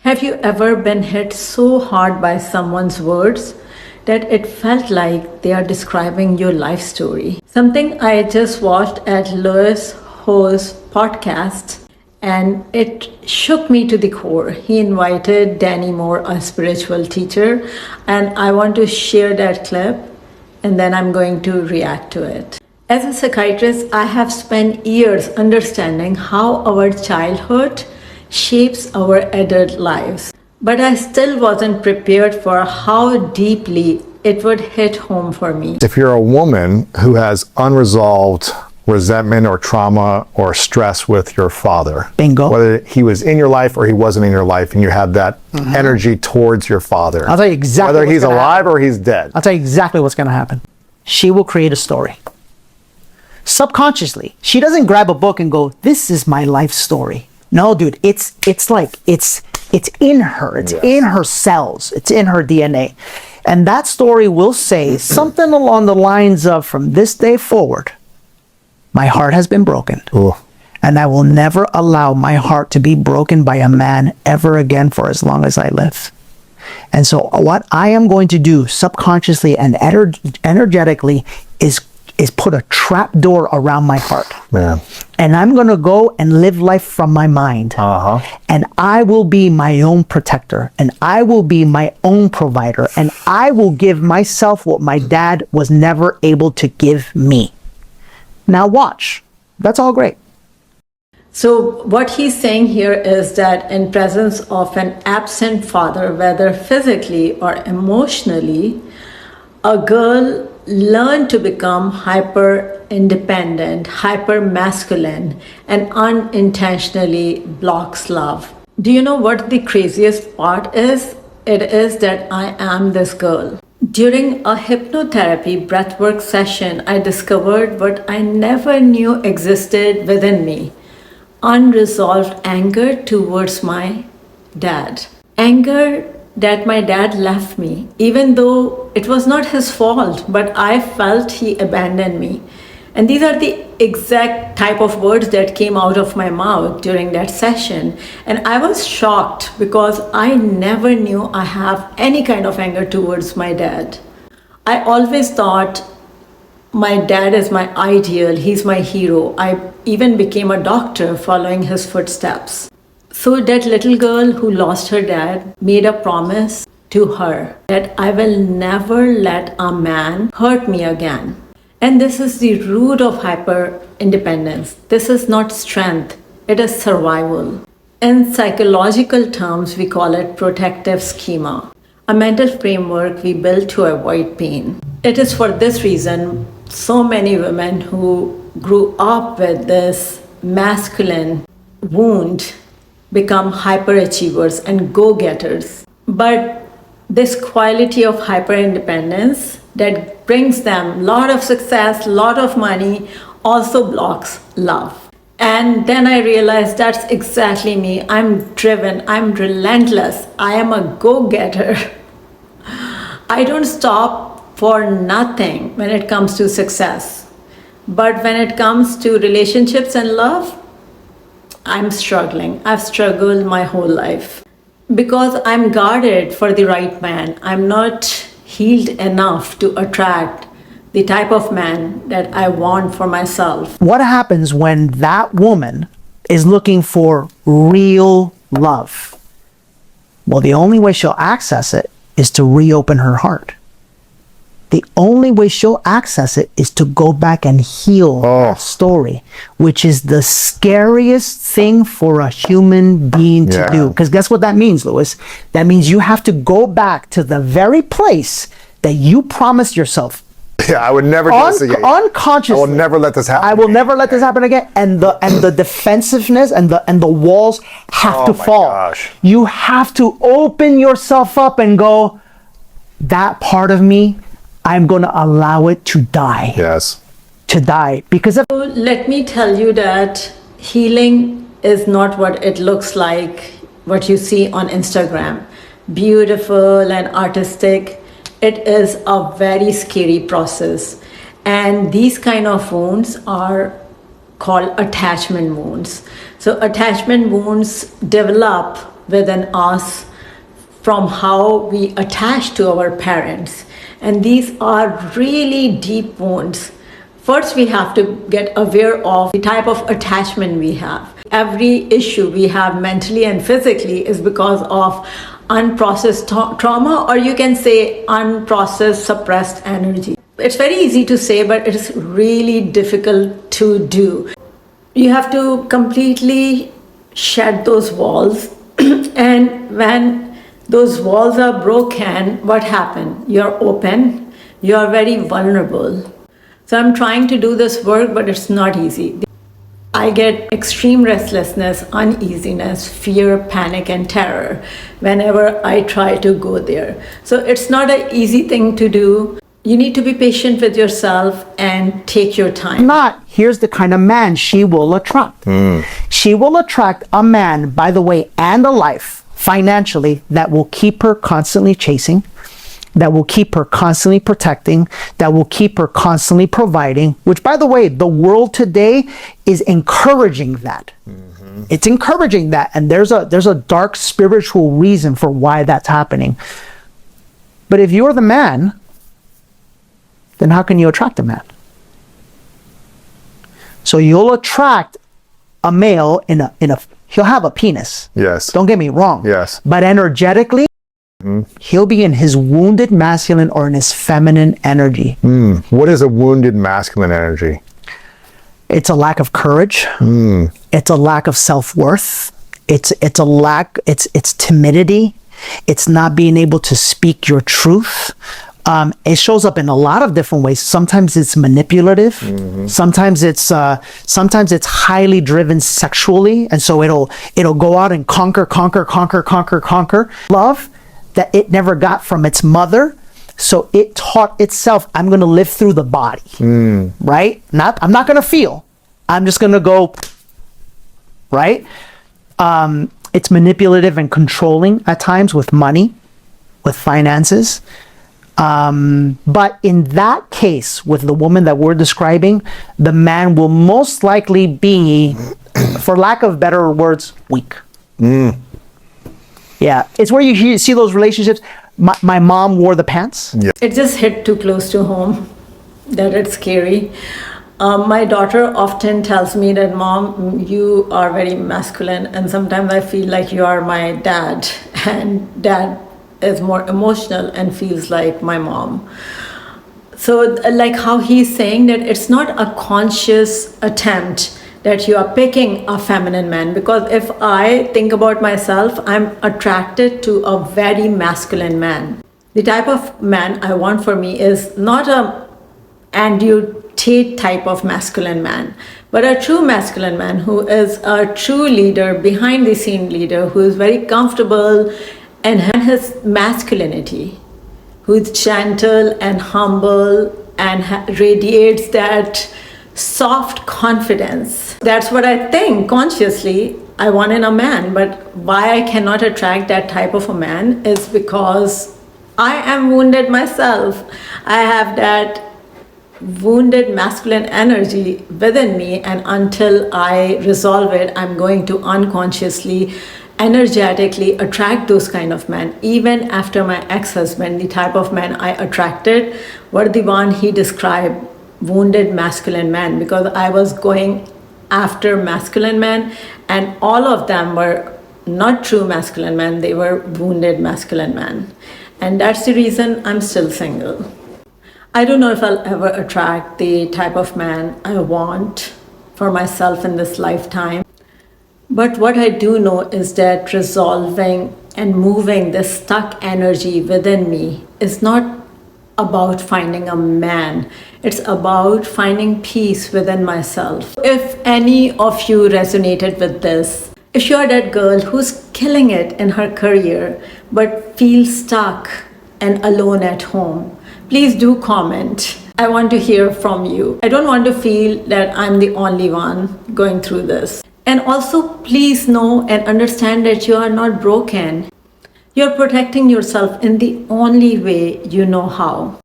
Have you ever been hit so hard by someone's words that it felt like they are describing your life story? Something I just watched at Lewis Ho's podcast, and it shook me to the core. He invited Danny Morel, a spiritual teacher, and I want to share that clip and then I'm going to react to it. As a psychiatrist, I have spent years understanding how our childhood shapes our adult lives. But I still wasn't prepared for how deeply it would hit home for me. If you're a woman who has unresolved resentment or trauma or stress with your father, bingo, whether he was in your life or he wasn't in your life, and you have that energy towards your father, I'll tell you exactly whether he's alive or he's dead. I'll tell you exactly what's going to happen. She will create a story. Subconsciously. She doesn't grab a book and go, this is my life story. No, dude, it's in her. It's in her cells. It's in her DNA. And that story will say something along the lines of, from this day forward, my heart has been broken. Ooh. And I will never allow my heart to be broken by a man ever again for as long as I live. And so what I am going to do subconsciously and energetically is put a trap door around my heart. Man. And I'm going to go and live life from my mind. And I will be my own protector. And I will be my own provider. And I will give myself what my dad was never able to give me. Now watch. That's all great. So what he's saying here is that in presence of an absent father, whether physically or emotionally, a girl learned to become hyper independent, hyper masculine, and unintentionally blocks love. Do you know what the craziest part is? It is that I am this girl. During a hypnotherapy breathwork session, I discovered what I never knew existed within me: unresolved anger towards my dad. Anger that my dad left me, even though it was not his fault, but I felt he abandoned me. And these are the exact type of words that came out of my mouth during that session. And I was shocked because I never knew I have any kind of anger towards my dad. I always thought my dad is my ideal, he's my hero. I even became a doctor following his footsteps. So that little girl who lost her dad made a promise to her that I will never let a man hurt me again. And this is the root of hyper independence. This is not strength, it is survival. In psychological terms, we call it protective schema, a mental framework we build to avoid pain. It is for this reason so many women who grew up with this masculine wound become hyperachievers and go-getters. But this quality of hyper-independence that brings them a lot of success, a lot of money, also blocks love. And then I realized that's exactly me. I'm driven, I'm relentless, I am a go-getter. I don't stop for nothing when it comes to success. But when it comes to relationships and love, I'm struggling. I've struggled my whole life because I'm guarded for the right man. I'm not healed enough to attract the type of man that I want for myself. What happens when that woman is looking for real love? Well, the only way she'll access it is to reopen her heart. The only way she'll access it is to go back and heal that story, which is the scariest thing for a human being to do. Because guess what that means, Lewis? That means you have to go back to the very place that you promised yourself. Yeah, I would never do this again. Unconsciously. I will never let this happen. I will never let this happen again. And the defensiveness and the walls have to fall. Gosh. You have to open yourself up and go, that part of me, I'm going to allow it to die. Yes. To die. Because of... Let me tell you that healing is not what it looks like, what you see on Instagram. Beautiful and artistic. It is a very scary process. And these kind of wounds are called attachment wounds. So attachment wounds develop within us from how we attach to our parents. And these are really deep wounds. First, we have to get aware of the type of attachment we have. Every issue we have mentally and physically is because of unprocessed trauma, or you can say unprocessed suppressed energy. It's very easy to say, but it's really difficult to do. You have to completely shed those walls. And when those walls are broken, what happens? You're open, you're very vulnerable. So I'm trying to do this work, but it's not easy. I get extreme restlessness, uneasiness, fear, panic, and terror whenever I try to go there. So it's not an easy thing to do. You need to be patient with yourself and take your time. Here's the kind of man she will attract. She will attract a man, by the way, and a life financially that will keep her constantly chasing, that will keep her constantly protecting, that will keep her constantly providing, which, by the way, the world today is encouraging that. It's encouraging that, and there's a dark spiritual reason for why that's happening. But if you're the man, then how can you attract a man? So you'll attract a male he'll have a penis. Yes. Don't get me wrong. Yes. But energetically, he'll be in his wounded masculine or in his feminine energy. What is a wounded masculine energy? It's a lack of courage. It's a lack of self-worth. It's timidity. It's not being able to speak your truth. It shows up in a lot of different ways. Sometimes it's manipulative. Sometimes it's highly driven sexually, and so it'll go out and conquer. Love that it never got from its mother, so it taught itself, I'm going to live through the body, right? I'm not going to feel. I'm just going to go, right? It's manipulative and controlling at times with money, with finances. But in that case, with the woman that we're describing, the man will most likely be, for lack of better words, weak. Yeah, it's where you see those relationships. My mom wore the pants. Yeah. It just hit too close to home that it's scary. My daughter often tells me that, Mom, you are very masculine, and sometimes I feel like you are my dad, and dad is more emotional and feels like my mom. So like how he's saying that it's not a conscious attempt that you are picking a feminine man, because if I think about myself, I'm attracted to a very masculine man. The type of man I want for me is not a Andrew Tate type of masculine man, but a true masculine man who is a true leader, behind the scene leader, who is very comfortable and his masculinity, who is gentle and humble and radiates that soft confidence. That's what I think consciously I want in a man. But why I cannot attract that type of a man is because I am wounded myself. I have that wounded masculine energy within me, and until I resolve it, I'm going to unconsciously, energetically attract those kind of men. Even after my ex-husband, the type of men I attracted were the one he described, wounded masculine men, because I was going after masculine men, and all of them were not true masculine men, they were wounded masculine men. And that's the reason I'm still single. I don't know if I'll ever attract the type of man I want for myself in this lifetime. But what I do know is that resolving and moving this stuck energy within me is not about finding a man. It's about finding peace within myself. If any of you resonated with this, if you're that girl who's killing it in her career but feels stuck and alone at home, please do comment. I want to hear from you. I don't want to feel that I'm the only one going through this. And also, please know and understand that you are not broken. You're protecting yourself in the only way you know how.